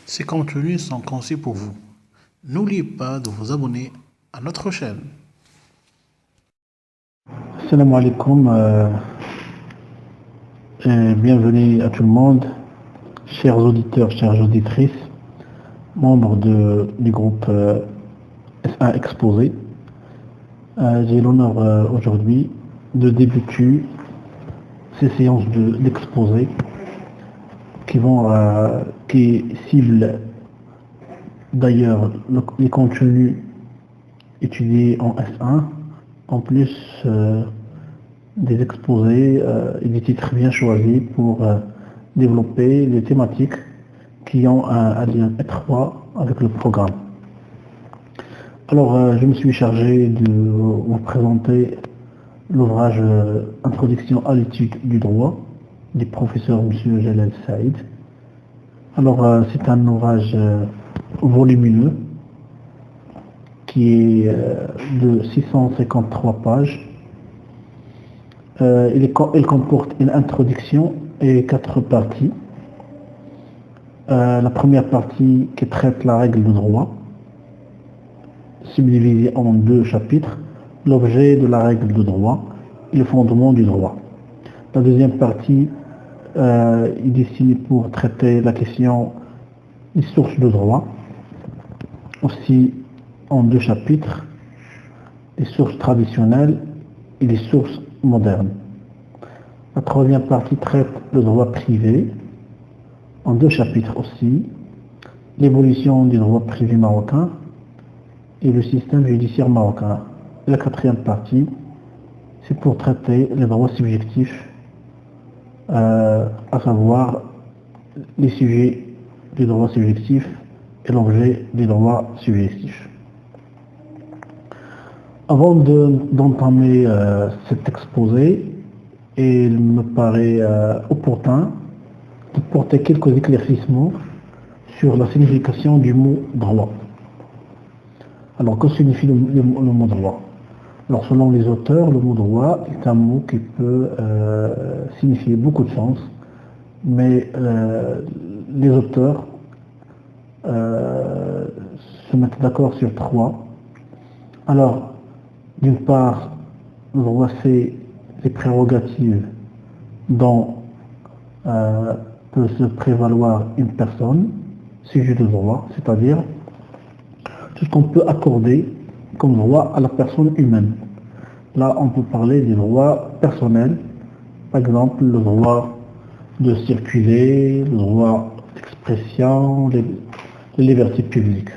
Ces contenus sont conçus pour vous. N'oubliez pas de vous abonner à notre chaîne. Salam alaikum et bienvenue à tout le monde, chers auditeurs, chères auditrices, membres du groupe S1 Exposé. J'ai l'honneur aujourd'hui de débuter ces séances d'exposé qui ciblent d'ailleurs les contenus étudiés en S1, en plus des exposés et des titres bien choisis pour développer des thématiques qui ont un lien étroit avec le programme. Alors, je me suis chargé de vous présenter l'ouvrage Introduction à l'étude du droit du professeur M. Jalal Saïd. Alors, c'est un ouvrage volumineux qui est de 653 pages. Il comporte une introduction et 4 parties. La première partie qui traite la règle du droit, subdivisée en 2 chapitres, l'objet de la règle de droit et le fondement du droit. La deuxième partie est destinée pour traiter la question des sources de droit, aussi en 2 chapitres, les sources traditionnelles et les sources modernes. La troisième partie traite le droit privé, en 2 chapitres aussi, l'évolution du droit privé marocain et le système judiciaire marocain. Et la quatrième partie, c'est pour traiter les droits subjectifs, à savoir les sujets du droit subjectif et l'objet du droit subjectif. Avant d'entamer cet exposé, il me paraît opportun de porter quelques éclaircissements sur la signification du mot droit. Alors, que signifie le mot droit? Alors, selon les auteurs, le mot droit est un mot qui peut signifier beaucoup de sens, mais les auteurs se mettent d'accord sur 3. Alors, d'une part, le droit, c'est les prérogatives dont peut se prévaloir une personne, sujet de droit, c'est-à-dire tout ce qu'on peut accorder comme droit à la personne humaine. Là, on peut parler des droits personnels, par exemple le droit de circuler, le droit d'expression, les libertés publiques.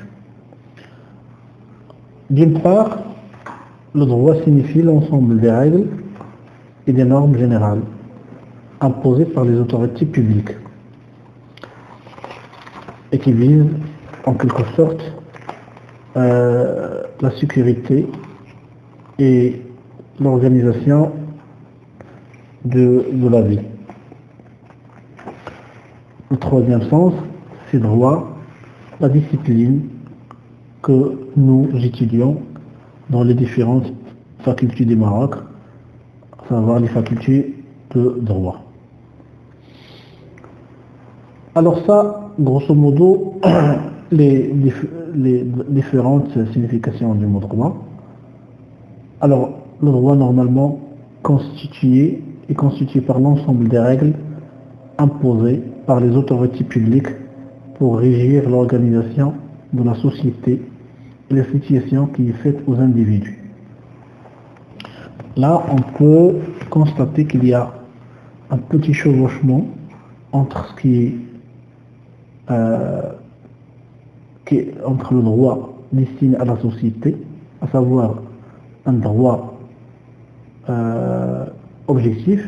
D'une part, le droit signifie l'ensemble des règles et des normes générales imposées par les autorités publiques et qui visent en quelque sorte la sécurité et l'organisation de la vie. Le troisième sens, c'est droit, la discipline que nous étudions dans les différentes facultés du Maroc, à savoir les facultés de droit. Alors ça, grosso modo, les différentes significations du mot droit. Alors, le droit normalement est constitué par l'ensemble des règles imposées par les autorités publiques pour régir l'organisation de la société et la situation qui est faite aux individus. Là, on peut constater qu'il y a un petit chevauchement entre ce qui est entre le droit destiné à la société, à savoir un droit objectif,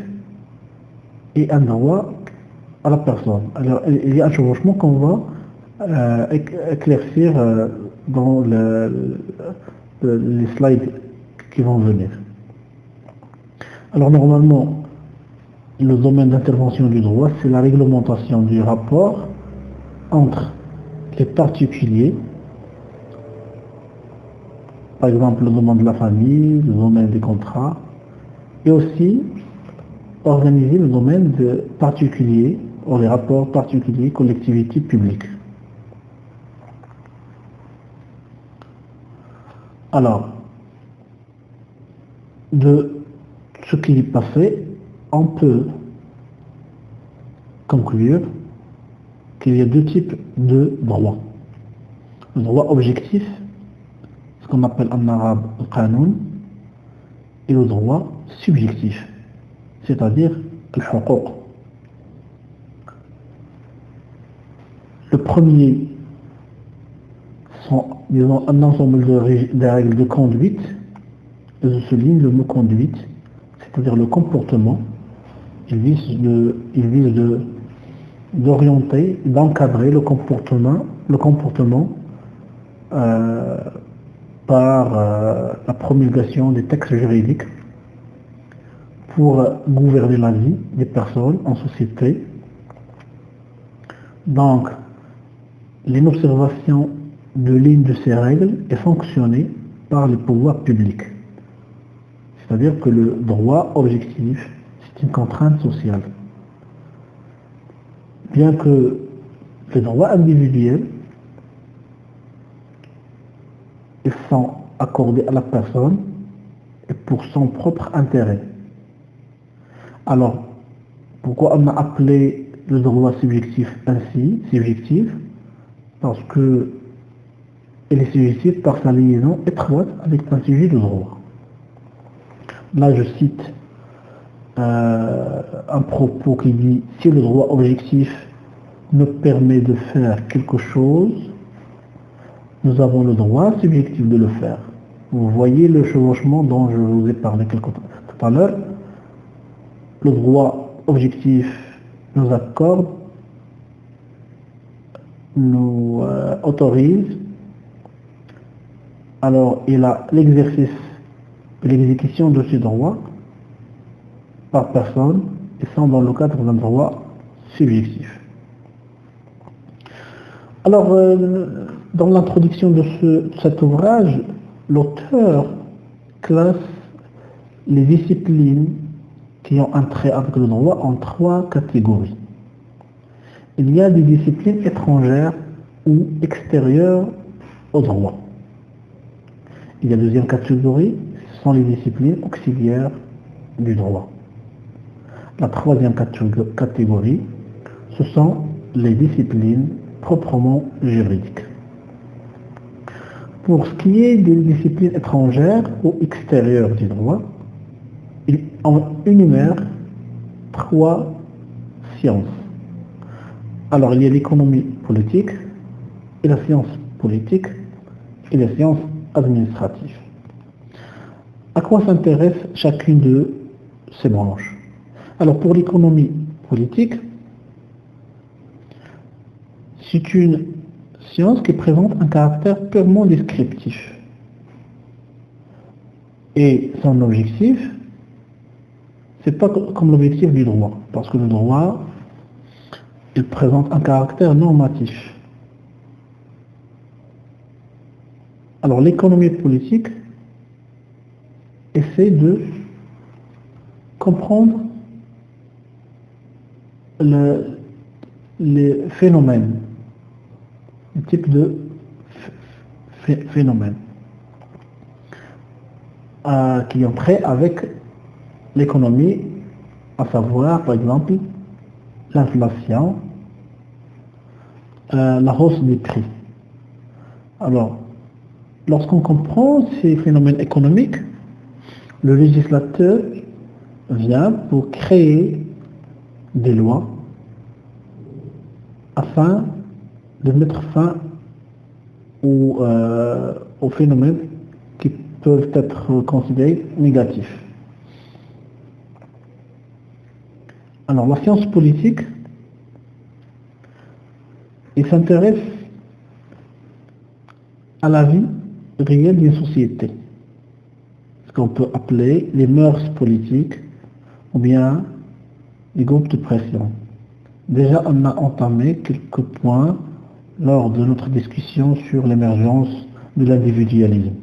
et un droit à la personne. Alors, il y a un chevauchement qu'on va éclaircir dans les slides qui vont venir. Alors, normalement, le domaine d'intervention du droit, c'est la réglementation du rapport entre les particuliers, par exemple le domaine de la famille, le domaine des contrats, et aussi organiser le domaine de particuliers, ou les rapports particuliers collectivités publiques. Alors, de ce qui est passé, on peut conclure qu'il y a deux types de droits. Le droit objectif, ce qu'on appelle en arabe le qanoun, et le droit subjectif, c'est-à-dire le huquq. Le premier sont, disons, un ensemble de règles de conduite, et je souligne le mot conduite, c'est-à-dire le comportement. Il vise d'orienter, d'encadrer le comportement par la promulgation des textes juridiques pour gouverner la vie des personnes en société. Donc, l'inobservation de l'une de ces règles est sanctionnée par les pouvoirs publics. C'est-à-dire que le droit objectif, c'est une contrainte sociale. Bien que les droits individuels ils sont accordés à la personne et pour son propre intérêt. Alors, pourquoi on a appelé le droit subjectif ainsi, subjectif? Parce que il est subjectif par sa liaison étroite avec un sujet de droit. Là, je cite un propos qui dit « Si le droit objectif nous permet de faire quelque chose, nous avons le droit subjectif de le faire. » Vous voyez le chevauchement dont je vous ai parlé tout à l'heure. Le droit objectif nous accorde, nous autorise. Alors, il a l'exercice et l'exécution de ces droits par personne et sont dans le cadre d'un droit subjectif. Alors, dans l'introduction de cet ouvrage, l'auteur classe les disciplines qui ont un trait avec le droit en trois catégories. Il y a des disciplines étrangères ou extérieures au droit. Il y a la deuxième catégorie, ce sont les disciplines auxiliaires du droit. La troisième catégorie, ce sont les disciplines proprement juridiques. Pour ce qui est des disciplines étrangères ou extérieures du droit, on énumère trois sciences. Alors, il y a l'économie politique, et la science politique, et la science administrative. À quoi s'intéresse chacune de ces branches? Alors, pour l'économie politique, c'est une science qui présente un caractère purement descriptif. Et son objectif, c'est pas comme l'objectif du droit, parce que le droit, il présente un caractère normatif. Alors l'économie politique essaie de comprendre les phénomènes, le type de phénomènes qui ont trait avec l'économie, à savoir par exemple l'inflation, la hausse des prix. Alors, lorsqu'on comprend ces phénomènes économiques, le législateur vient pour créer des lois afin de mettre fin aux phénomènes qui peuvent être considérés négatifs. Alors, la science politique, il s'intéresse à la vie réelle d'une société, ce qu'on peut appeler les mœurs politiques ou bien les groupes de pression. Déjà, on a entamé quelques points lors de notre discussion sur l'émergence de l'individualisme.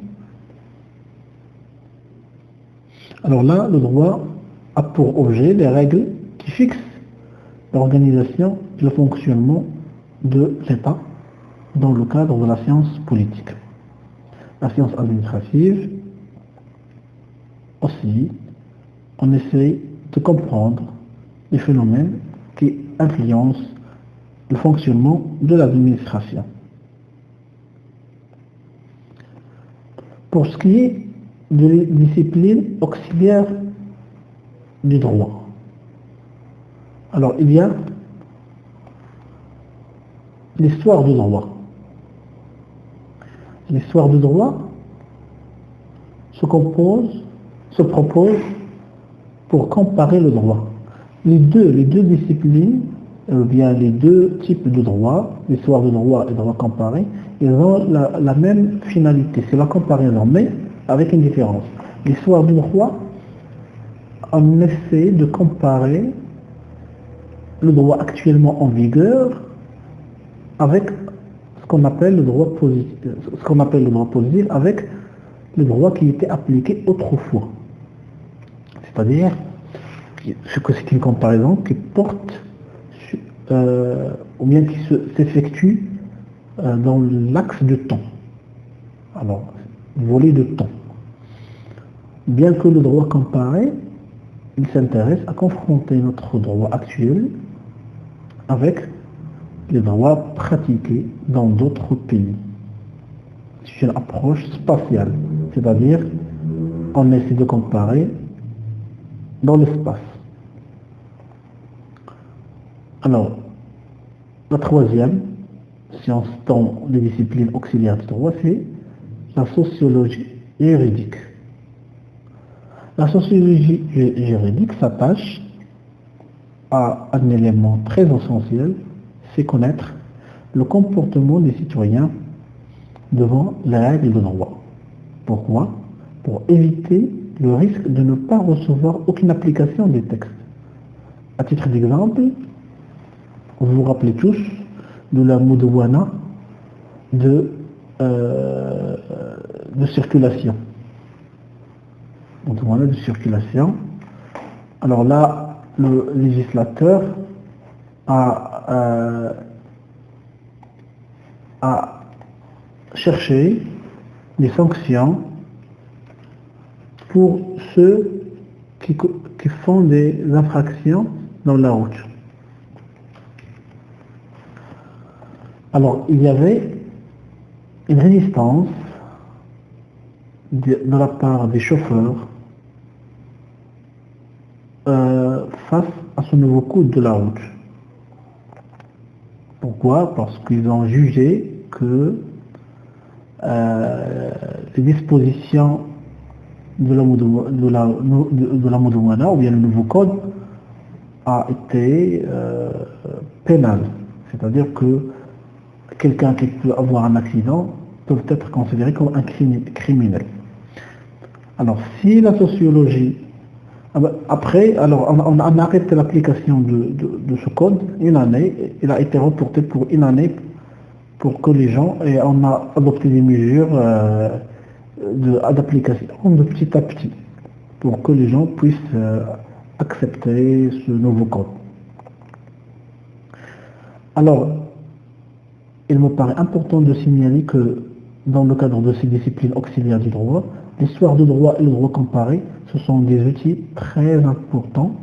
Alors là, le droit a pour objet les règles qui fixent l'organisation et le fonctionnement de l'État dans le cadre de la science politique. la science administrative, aussi, on essaie de comprendre les phénomènes qui influencent le fonctionnement de l'administration. Pour ce qui est de les disciplines auxiliaires du droit, alors il y a l'histoire du droit. L'histoire du droit se propose pour comparer le droit. Les deux disciplines, ou bien les deux types de droit, l'histoire du droit et le droit comparé, ils ont la même finalité, c'est la comparaison, mais avec une différence. L'histoire du droit, on essaie de comparer le droit actuellement en vigueur avec ce qu'on appelle le droit positif, avec le droit qui était appliqué autrefois. C'est-à-dire que c'est une comparaison qui porte ou bien qui s'effectue dans l'axe de temps. Alors, volet de temps. Bien que le droit comparé, il s'intéresse à confronter notre droit actuel avec les droits pratiqués dans d'autres pays. C'est une approche spatiale, c'est-à-dire on essaie de comparer dans l'espace. Alors, la troisième science dans les disciplines auxiliaires du droit, c'est la sociologie juridique. La sociologie juridique s'attache à un élément très essentiel, c'est connaître le comportement des citoyens devant les règles de droit. Pourquoi? Pour éviter le risque de ne pas recevoir aucune application des textes. À titre d'exemple, vous vous rappelez tous de la Mudawwana de circulation. Mudawwana de circulation. Alors là, le législateur a cherché des sanctions pour ceux qui font des infractions dans la route. Alors, il y avait une résistance de la part des chauffeurs face à ce nouveau code de la route. Pourquoi? Parce qu'ils ont jugé que les dispositions de la Mudawwana, ou bien le nouveau code, a été pénal. C'est-à-dire que quelqu'un qui peut avoir un accident peut être considéré comme un criminel. Alors, si la sociologie... Après, alors, on a arrêté l'application de ce code une année. Il a été reporté pour une année pour que les gens... Et on a adopté des mesures d'application de petit à petit pour que les gens puissent accepter ce nouveau code. Alors, il me paraît important de signaler que dans le cadre de ces disciplines auxiliaires du droit, l'histoire du droit et le droit comparé, ce sont des outils très importants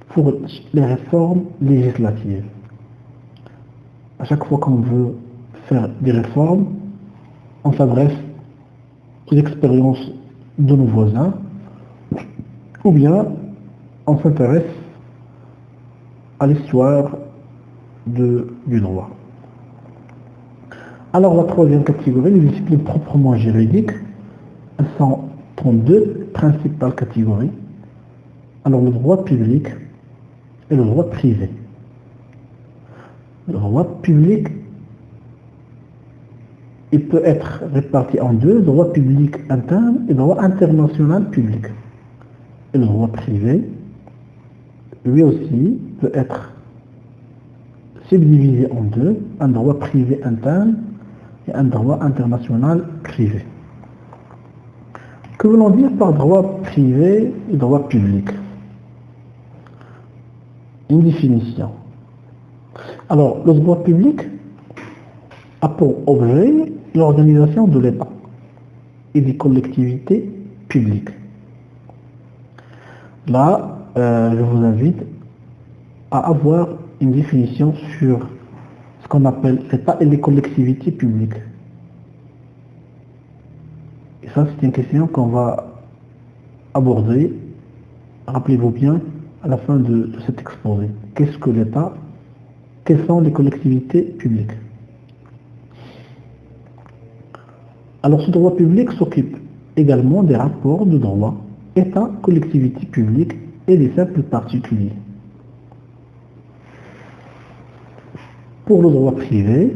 pour les réformes législatives. À chaque fois qu'on veut faire des réformes, on s'adresse aux expériences de nos voisins, ou bien on s'intéresse à l'histoire du droit. Alors la troisième catégorie, les disciplines proprement juridiques, elles sont en deux principales catégories. Alors le droit public et le droit privé. Le droit public, il peut être réparti en deux, droit public interne et droit international public. Et le droit privé, lui aussi, peut être subdivisé en deux, un droit privé interne et un droit international privé. Que voulons dire par droit privé et droit public? Une définition. Alors, le droit public a pour objet l'organisation de l'État. et des collectivités publiques. Là, je vous invite à avoir une définition sur ce qu'on appelle l'État et les collectivités publiques. Et ça, c'est une question qu'on va aborder, rappelez-vous bien, à la fin de cet exposé. Qu'est-ce que l'État? Quelles sont les collectivités publiques? Alors, ce droit public s'occupe également des rapports de droit État, collectivité publique et des simples particuliers. Pour le droit privé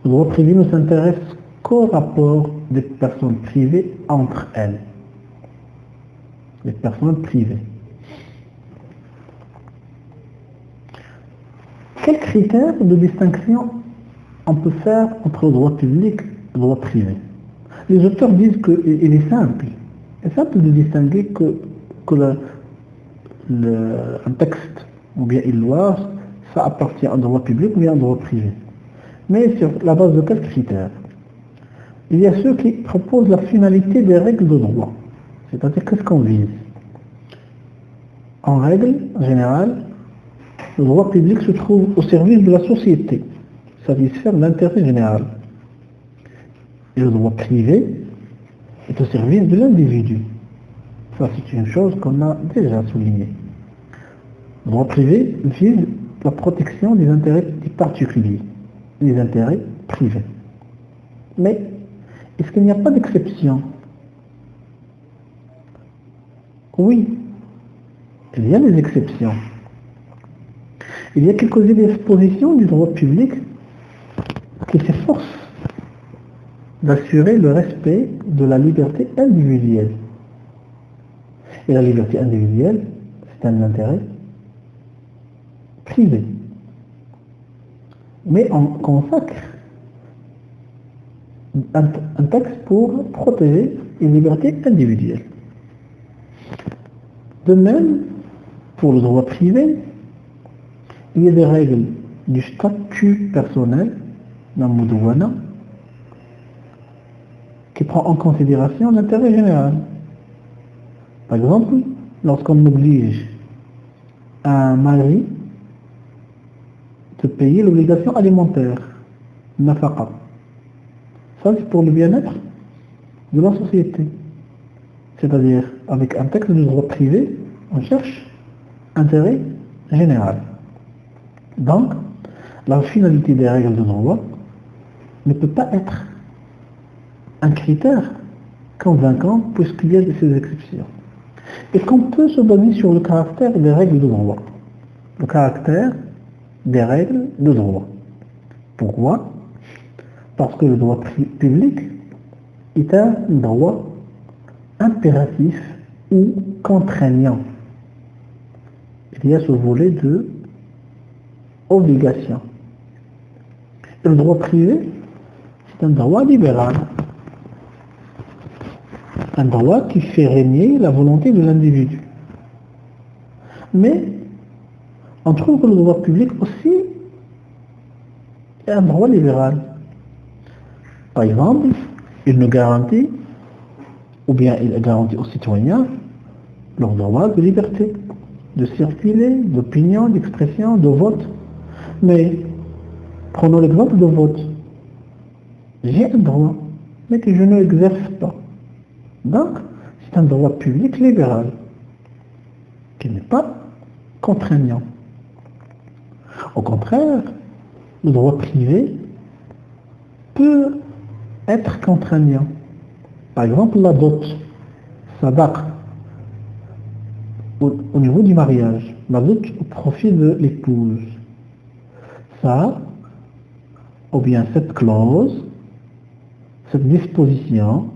ne s'intéresse qu'au rapport des personnes privées entre elles. Les personnes privées. Quels critères de distinction on peut faire entre le droit public et le droit privé? Les auteurs disent qu'il est simple. Il est simple de distinguer que un texte ou bien une loi, ça appartient à un droit public ou bien à un droit privé. Mais sur la base de quels critères? Il y a ceux qui proposent la finalité des règles de droit. C'est-à-dire qu'est-ce qu'on vise? En règle générale, le droit public se trouve au service de la société, satisfaire l'intérêt général. Et le droit privé est au service de l'individu. Ça, c'est une chose qu'on a déjà soulignée. Le droit privé vise la protection des intérêts des particuliers, les intérêts privés. Mais est-ce qu'il n'y a pas d'exception? Oui, il y a des exceptions. Il y a quelques dispositions du droit public qui s'efforcent d'assurer le respect de la liberté individuelle. Et la liberté individuelle, c'est un intérêt privé. Mais on consacre un texte pour protéger une liberté individuelle. De même, pour le droit privé, il y a des règles du statut personnel, la mudouwana, qui prend en considération l'intérêt général. Par exemple, lorsqu'on oblige un mari de payer l'obligation alimentaire, nafaqa, ça c'est pour le bien-être de la société. C'est-à-dire, avec un texte de droit privé, on cherche intérêt général. Donc, la finalité des règles de droit ne peut pas être un critère convaincant puisqu'il y a ces exceptions. Est-ce qu'on peut se baser sur le caractère des règles de droit? Le caractère des règles de droit. Pourquoi? Parce que le droit public est un droit impératif ou contraignant. Il y a ce volet de obligation. Et le droit privé, c'est un droit libéral. Un droit qui fait régner la volonté de l'individu. Mais on trouve que le droit public aussi est un droit libéral. Par exemple, il nous garantit, ou bien il garantit aux citoyens, leur droit de liberté, de circuler, d'opinion, d'expression, de vote. Mais prenons l'exemple de vote. J'ai un droit, mais que je ne l'exerce pas. Donc, c'est un droit public libéral, qui n'est pas contraignant. Au contraire, le droit privé peut être contraignant. Par exemple, la dot, sadaq, au niveau du mariage, la dot au profit de l'épouse. Ça, ou bien cette clause, cette disposition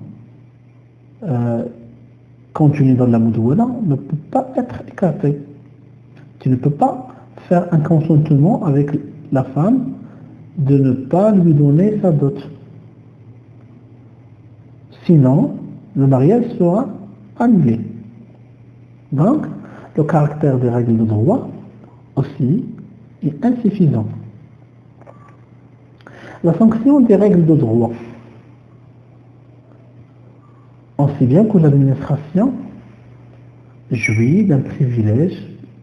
contenue dans la mudouwana ne peut pas être écartée. Tu ne peux pas faire un consentement avec la femme de ne pas lui donner sa dot. Sinon, le mariage sera annulé. Donc, le caractère des règles de droit aussi est insuffisant. La sanction des règles de droit. si bien que l'administration jouit d'un privilège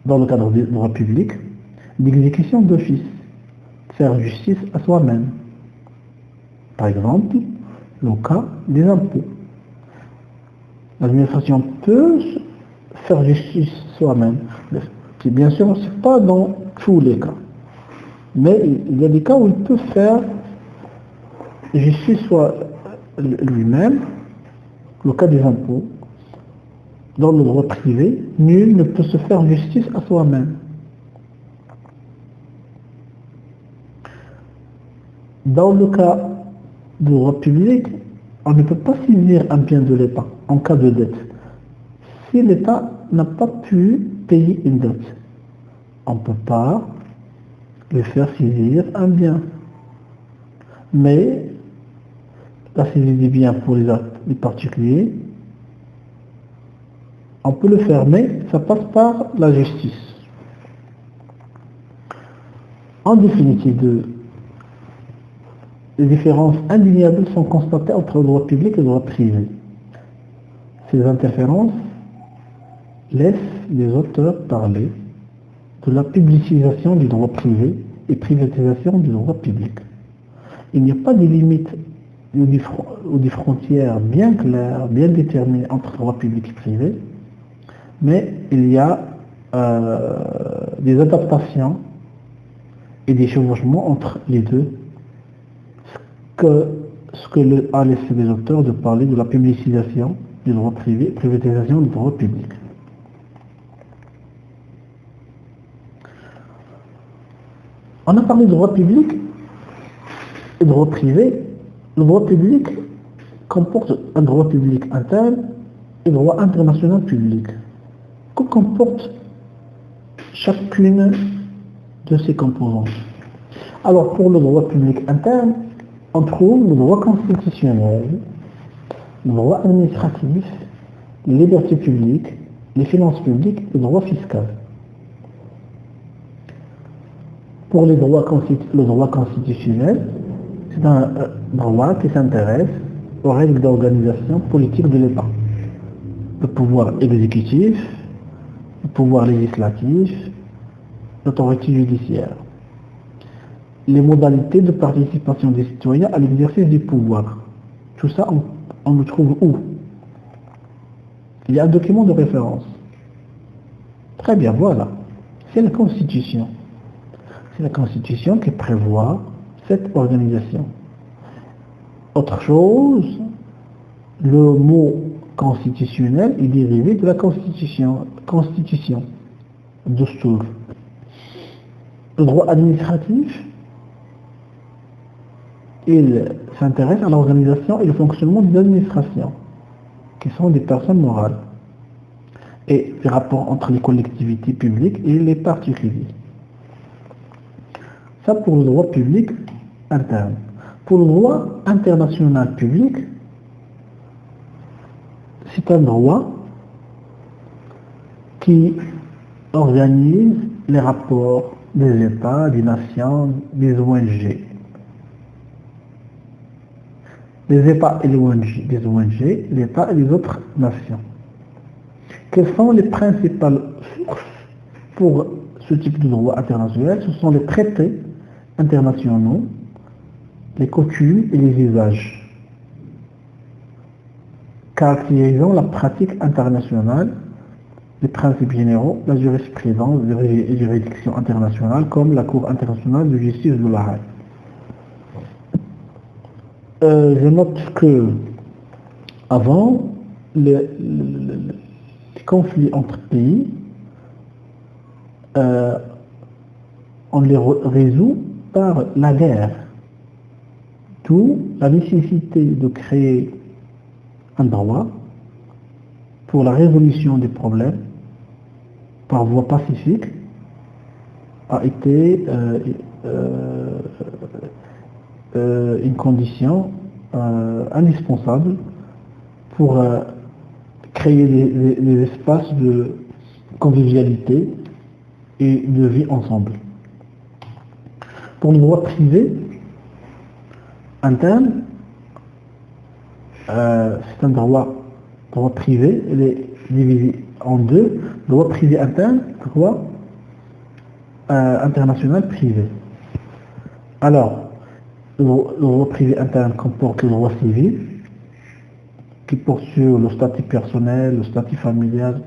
dans le cadre du droit public d'exécution d'office, faire justice à soi-même. Par exemple, le cas des impôts. L'administration peut faire justice soi-même. Bien sûr, ce n'est pas dans tous les cas. Mais il y a des cas où il peut faire justice lui-même. Le cas des impôts. Dans le droit privé, nul ne peut se faire justice à soi-même. Dans le cas du droit public, on ne peut pas saisir un bien de l'État en cas de dette. Si l'État n'a pas pu payer une dette, on ne peut pas lui faire saisir un bien. Mais la saisie des biens pour les particuliers, on peut le faire, mais ça passe par la justice. En définitive, les différences indéniables sont constatées entre le droit public et le droit privé. Ces interférences laissent les auteurs parler de la publicisation du droit privé et privatisation du droit public. Il n'y a pas de limites ou des frontières bien claires, bien déterminées entre droit public et privé, mais il y a des adaptations et des chevauchements entre les deux, ce que a laissé les auteurs de parler de la publicisation du droit privé et privatisation du droit public. On a parlé de droit public et de droit privé. Le droit public comporte un droit public interne et droit international public. Que comporte chacune de ces composantes? Alors, pour le droit public interne, on trouve le droit constitutionnel, le droit administratif, les libertés publiques, les finances publiques et le droit fiscal. Pour le droit constitutionnel, c'est un droit qui s'intéresse aux règles d'organisation politique de l'État. Le pouvoir exécutif, le pouvoir législatif, l'autorité judiciaire. Les modalités de participation des citoyens à l'exercice du pouvoir. Tout ça, on le trouve où? Il y a un document de référence. Très bien, voilà. C'est la Constitution. C'est la Constitution qui prévoit cette organisation. Autre chose, le mot constitutionnel est dérivé de la Constitution, Dustur. Le droit administratif, il s'intéresse à l'organisation et le fonctionnement des administrations, qui sont des personnes morales, et les rapports entre les collectivités publiques et les particuliers. Ça pour le droit public interne. Pour le droit international public, c'est un droit qui organise les rapports des États, des nations, des ONG. Les États et les ONG, l'État et les autres nations. Quelles sont les principales sources pour ce type de droit international? Ce sont les traités internationaux, les coutumes et les usages, caractérisant la pratique internationale, les principes généraux, la jurisprudence et juridictions internationales comme la Cour internationale de justice de la Haye. Je note que avant les conflits entre pays, on les résout par la guerre. D'où la nécessité de créer un droit pour la résolution des problèmes par voie pacifique a été une condition indispensable pour créer des espaces de convivialité et de vie ensemble. Pour le droit privé interne, c'est un droit droit privé, il est divisé en deux, droit privé interne, droit international privé. Alors, le droit privé interne comporte le droit civil, qui porte sur le statut personnel, le statut familial,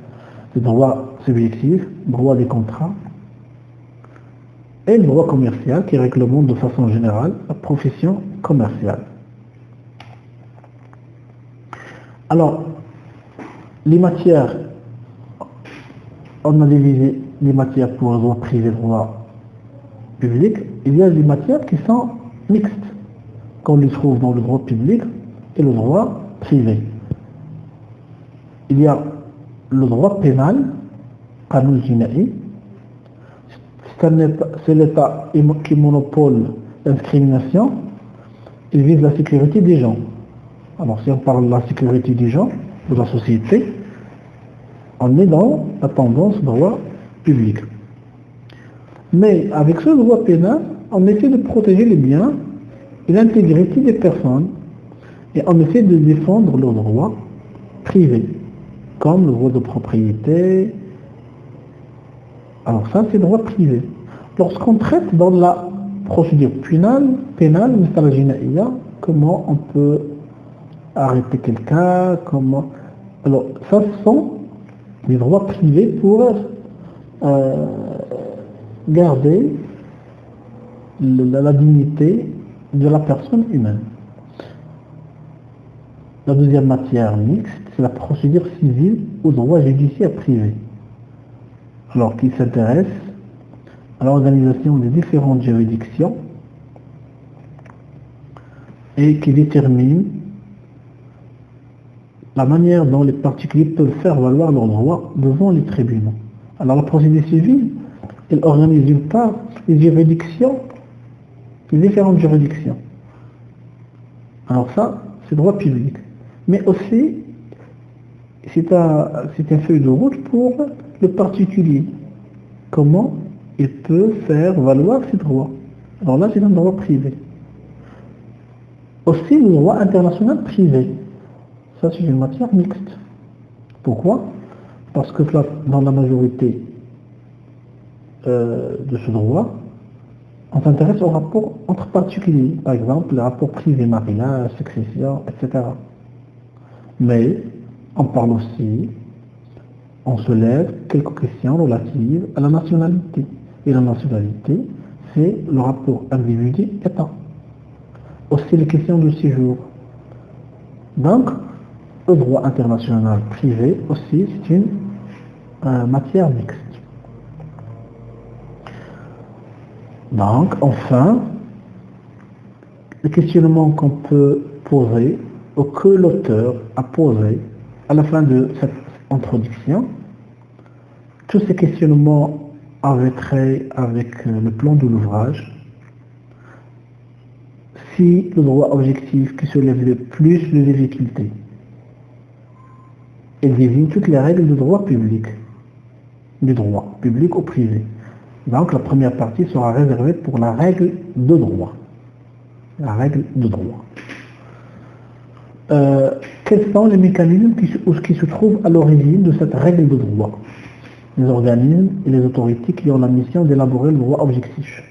le droit subjectif, le droit des contrats, et le droit commercial qui réglemente de façon générale la profession commerciale. Alors, les matières, on a divisé les matières pour le droit privé et le droit public. Il y a des matières qui sont mixtes, qu'on les trouve dans le droit public et le droit privé. Il y a le droit pénal, Qanun Jina'i. C'est l'État qui monopole l'inscrimination. Il vise la sécurité des gens. Alors si on parle de la sécurité des gens, de la société, on est dans la tendance droit public. Mais avec ce droit pénal, on essaie de protéger les biens et l'intégrité des personnes. Et on essaie de défendre leurs droits privés, comme le droit de propriété. Alors ça, c'est droit privé. Lorsqu'on traite dans la procédure pénale, comment on peut arrêter quelqu'un, comment... Alors ça, ce sont des droits privés pour garder la dignité de la personne humaine. La deuxième matière mixte, c'est la procédure civile au droit judiciaire privé. Alors qui s'intéresse à l'organisation des différentes juridictions et qui détermine la manière dont les particuliers peuvent faire valoir leurs droits devant les tribunaux. Alors la procédure civile, elle organise d'une part les juridictions, les différentes juridictions. Alors ça, c'est droit public. Mais aussi, c'est un feuille de route pour le particulier. Comment il peut faire valoir ses droits. Alors là, c'est un droit privé. Aussi, le droit international privé. Ça, c'est une matière mixte. Pourquoi? Parce que dans la majorité de ce droit, on s'intéresse aux rapports entre particuliers. Par exemple, les rapports privés, mariage, succession, etc. Mais on parle aussi, on se lève quelques questions relatives à la nationalité. Et la nationalité, c'est le rapport individu-État. Aussi les questions de séjour. Donc, le droit international privé aussi, c'est une matière mixte. Donc, enfin, le questionnement qu'on peut poser, ou que l'auteur a posé à la fin de cette introduction, tous ces questionnements avaient trait avec le plan de l'ouvrage. Si le droit objectif qui soulève le plus de difficultés, il désigne toutes les règles du droit public ou privé. Donc la première partie sera réservée pour la règle de droit. La règle de droit. Quels sont les mécanismes qui se trouvent à l'origine de cette règle de droit? Les organismes et les autorités qui ont la mission d'élaborer le droit objectif.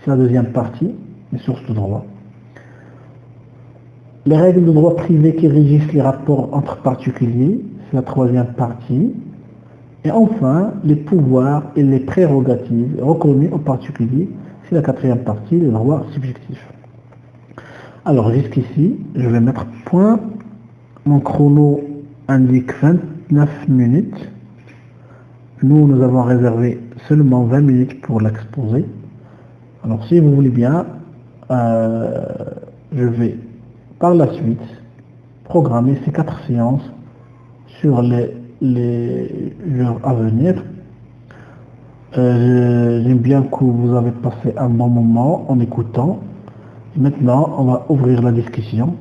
C'est la deuxième partie, les sources de droit. Les règles de droit privé qui régissent les rapports entre particuliers, c'est la troisième partie. Et enfin, les pouvoirs et les prérogatives reconnus aux particuliers, c'est la quatrième partie, les droits subjectifs. Alors jusqu'ici, je vais mettre point. Mon chrono indique 29 minutes. Nous avons réservé seulement 20 minutes pour l'exposer. Alors si vous voulez bien, je vais par la suite programmer ces 4 séances sur les jours à venir. J'aime bien que vous avez passé un bon moment en écoutant. Maintenant, on va ouvrir la discussion.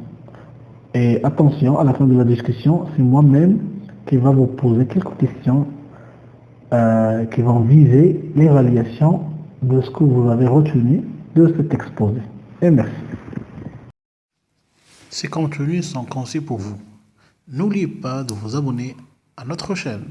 Et attention, à la fin de la discussion, c'est moi-même qui va vous poser quelques questions qui vont viser l'évaluation de ce que vous avez retenu de cet exposé. Et merci. Ces contenus sont conçus pour vous. N'oubliez pas de vous abonner à notre chaîne.